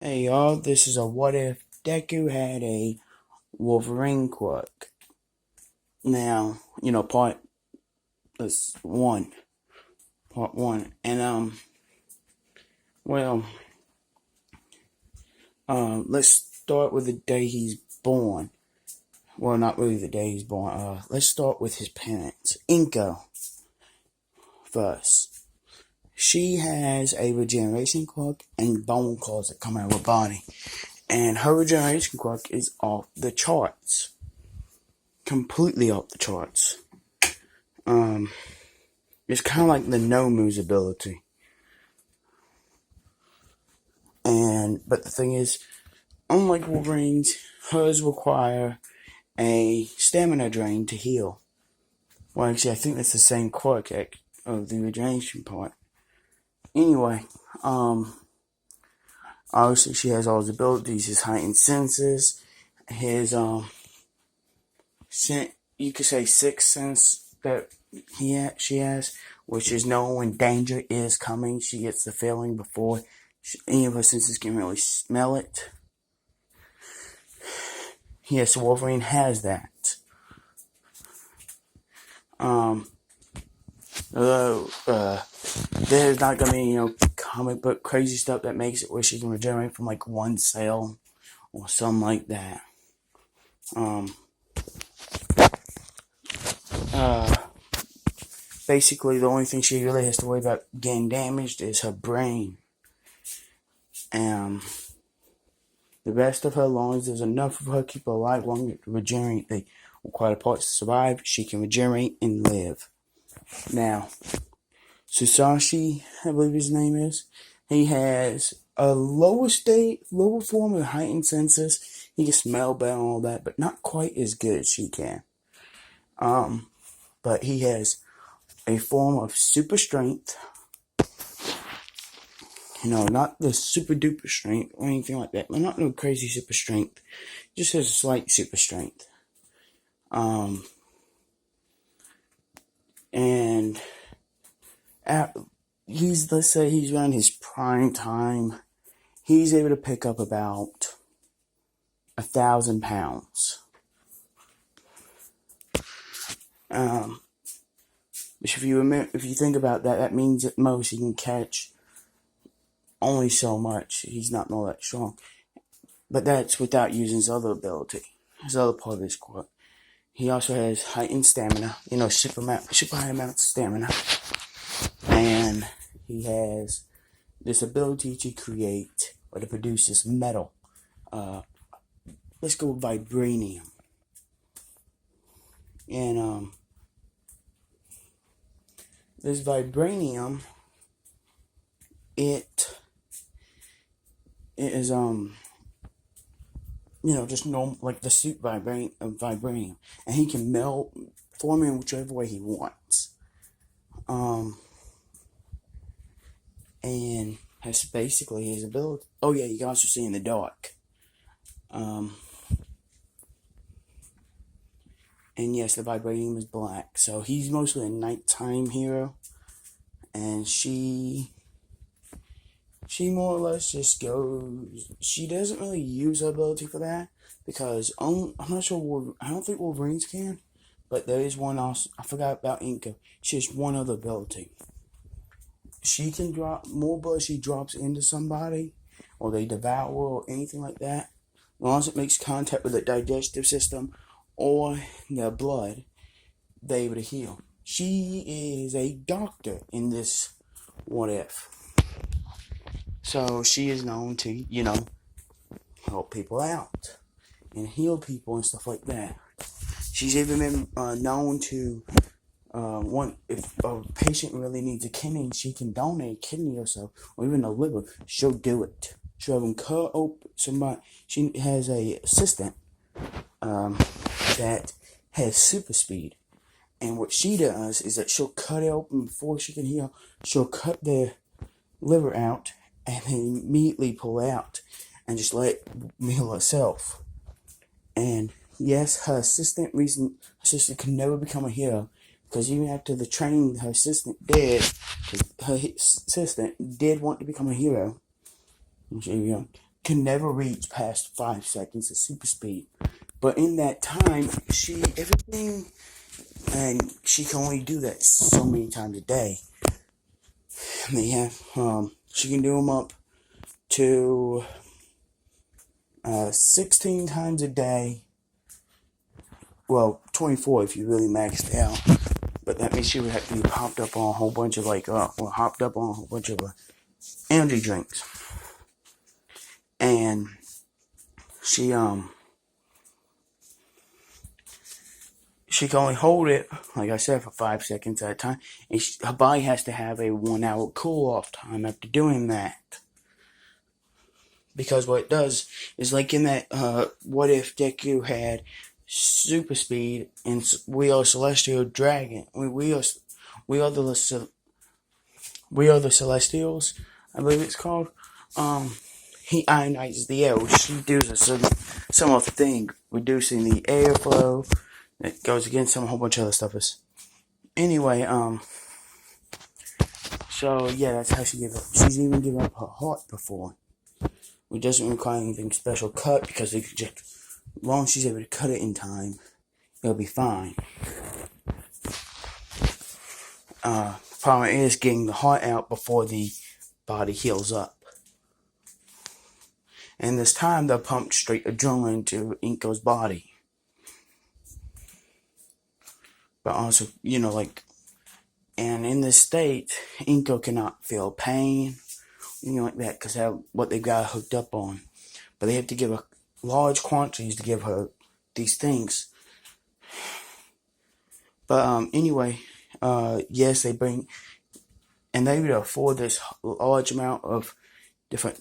Hey y'all, this is a what if Deku had a wolverine quirk. Now, this one, part one. And well, let's start with the day he's born. Well, not really the day he's born. Let's start with his parents. Inko first. She has a regeneration quirk and bone claws that come out of her body. And her regeneration quirk is off the charts. Completely off the charts. It's kind of like the no-moves ability. But the thing is, unlike Wolverine's, hers require a stamina drain to heal. Well, actually, I think that's the same quirk of the regeneration part. Anyway, obviously she has all his abilities, his heightened senses, his, you could say sixth sense that she has, which is knowing when danger is coming. She gets the feeling before any of her senses can really smell it. Yes, Wolverine has that. Although, there's not gonna be, comic book crazy stuff that makes it where she can regenerate from like one cell or something like that. Basically, the only thing she really has to worry about getting damaged is her brain. The rest of her lungs, there's enough of her to keep her alive longer to regenerate. They require parts to survive. She can regenerate and live. Now, Susashi, I believe his name is, he has a lower form of heightened senses. He can smell better and all that, but not quite as good as she can. But he has a form of super strength. Not the super duper strength or anything like that, but not no crazy super strength. Just has a slight super strength. And let's say he's around his prime time. He's able to pick up about 1,000 pounds. Which if you think about that, that means at most he can catch only so much. He's not all that strong. But that's without using his other ability. His other part of his quirk. He also has heightened stamina. Super high amounts of stamina. And he has this ability to create or to produce this metal. Let's go with vibranium. And this vibranium, it is just normal, like the suit vibranium, and he can form in whichever way he wants. And has basically his ability. Oh yeah, you can also see in the dark. And yes, the vibranium is black, so he's mostly a nighttime hero, and she more or less just goes. She doesn't really use her ability for that because I'm not sure. I don't think Wolverines can, but there is one also. I forgot about Inko. She has one other ability. She can drop more blood. She drops into somebody, or they devour, or anything like that. As long as it makes contact with the digestive system or the blood, they're able to heal. She is a doctor in this what if. So she is known to, help people out and heal people and stuff like that. She's even been known to, if a patient really needs a kidney, she can donate a kidney or so, or even a liver. She'll do it. She'll have them cut open somebody. She has a assistant that has super speed. And what she does is that she'll cut it open before she can heal. She'll cut the liver out and then immediately pull out and just let it heal herself. And yes, her assistant could never become a hero because even after the training her assistant did want to become a hero when she was young. can never reach past 5 seconds of super speed. But in that time, she can only do that so many times a day. And they have, she can do them up to 16 times a day. Well, 24 if you really maxed out. But that means she would have to be hopped up on a whole bunch of energy drinks. And she can only hold it, like I said, for 5 seconds at a time. And her body has to have a 1 hour cool off time after doing that. Because what it does is, like in that, what if Deku had super speed and we are celestial dragon? We are the Celestials, I believe it's called. He ionizes the air, which she does a similar thing, reducing the airflow. It goes against a whole bunch of other stuff. Anyway, so yeah, that's how she gave up. She's even given up her heart before. It doesn't require anything special cut because they just, as long as she's able to cut it in time, it'll be fine. Problem is getting the heart out before the body heals up. And this time they'll pump straight adrenaline to Inko's body. But also, and in this state, Inko cannot feel pain, anything like that, because of what they've got hooked up on. But they have to give her large quantities to give her these things. But anyway, yes, they bring, and they would afford this large amount of different,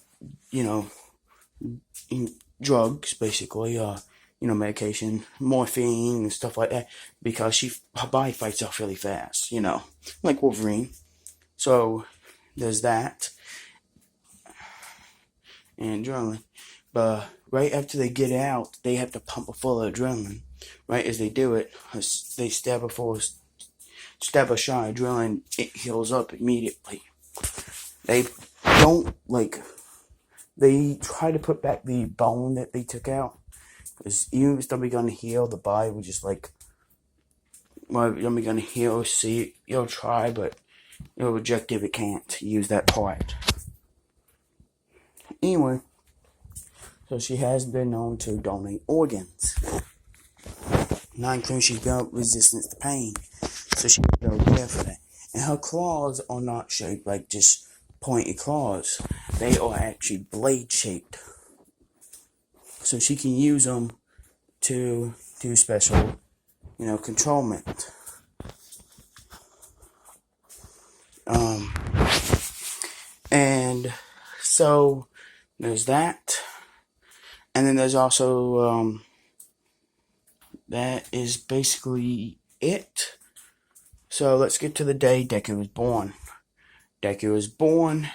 drugs, basically, medication, morphine and stuff like that, because her body fights off really fast, like Wolverine. So there's that, and adrenaline. But right after they get out, they have to pump her full of adrenaline. Right as they do it, they stab a shot of adrenaline. It heals up immediately. They don't They try to put back the bone that they took out, because even if it's not begun to heal, the body would just it's not begun to heal. See, it'll try, but it'll reject if it can't use that part. Anyway, so she has been known to donate organs. Not including she's built resistance to pain, so she can go care for that. And her claws are not shaped like just pointy claws. They are actually blade shaped, so she can use them to do special, controlment. And so there's that, and then there's also that is basically it. So let's get to the day Deku was born. Deku was born,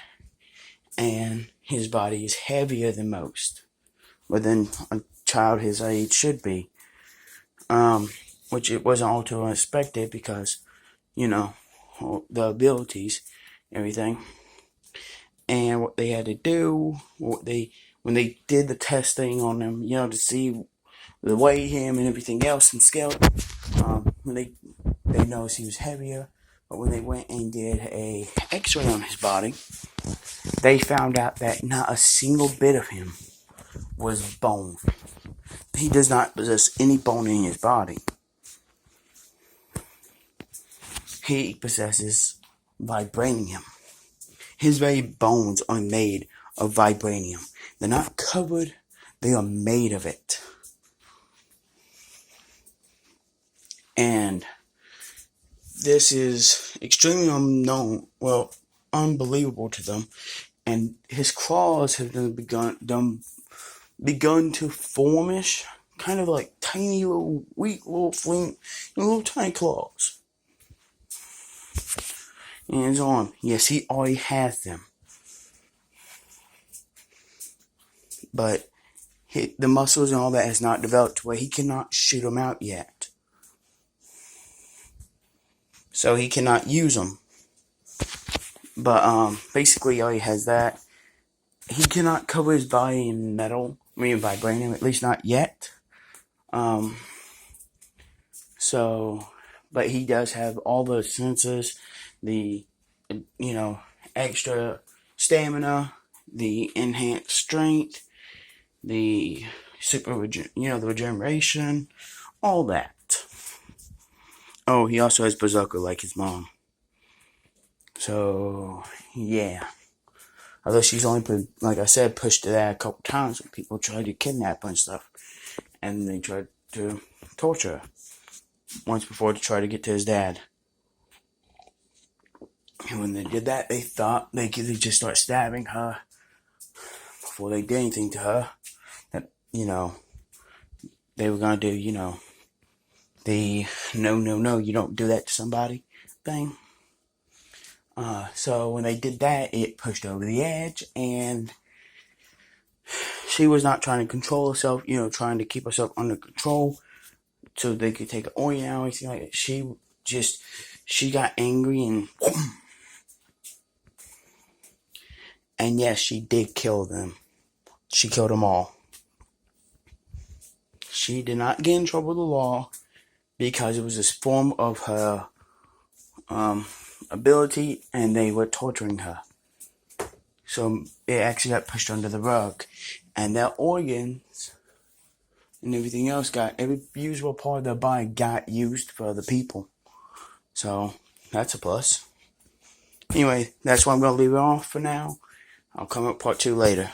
and his body is heavier than most, but than a child his age should be. Which it wasn't all too unexpected because, the abilities, everything. And what they had to do, when they did the testing on him, to see the weigh him and everything else and scale, when they noticed he was heavier. But when they went and did a x-ray on his body, they found out that not a single bit of him was bone. He does not possess any bone in his body. He possesses vibranium. His very bones are made of vibranium. They're not covered, they are made of it. And this is extremely unbelievable to them. And his claws have begun to formish, kind of like tiny little, weak little tiny claws. And his arm, yes, he already has them. But the muscles and all that has not developed to where he cannot shoot them out yet. So he cannot use them. But basically he already has that. he cannot cover his body in metal. I mean, vibranium, at least not yet. So, but he does have all the senses, the, extra stamina, the enhanced strength, the the regeneration, all that. Oh, he also has berserker like his mom. So, yeah. Although she's only, like I said, pushed to that a couple times when people tried to kidnap her and stuff. And they tried to torture her once before to try to get to his dad. And when they did that, they thought they could just start stabbing her before they did anything to her. That, they were going to do, the no, you don't do that to somebody thing. So when they did that, it pushed over the edge, and she was not trying to control herself, trying to keep herself under control so they could take an organ out or anything like that. She got angry and yes, she did kill them. She killed them all. She did not get in trouble with the law because it was a form of her ability, and they were torturing her. So it actually got pushed under the rug, and their organs and everything else every usable part of their body got used for other people. So that's a plus. Anyway, that's why I'm going to leave it off for now. I'll come up part 2 later.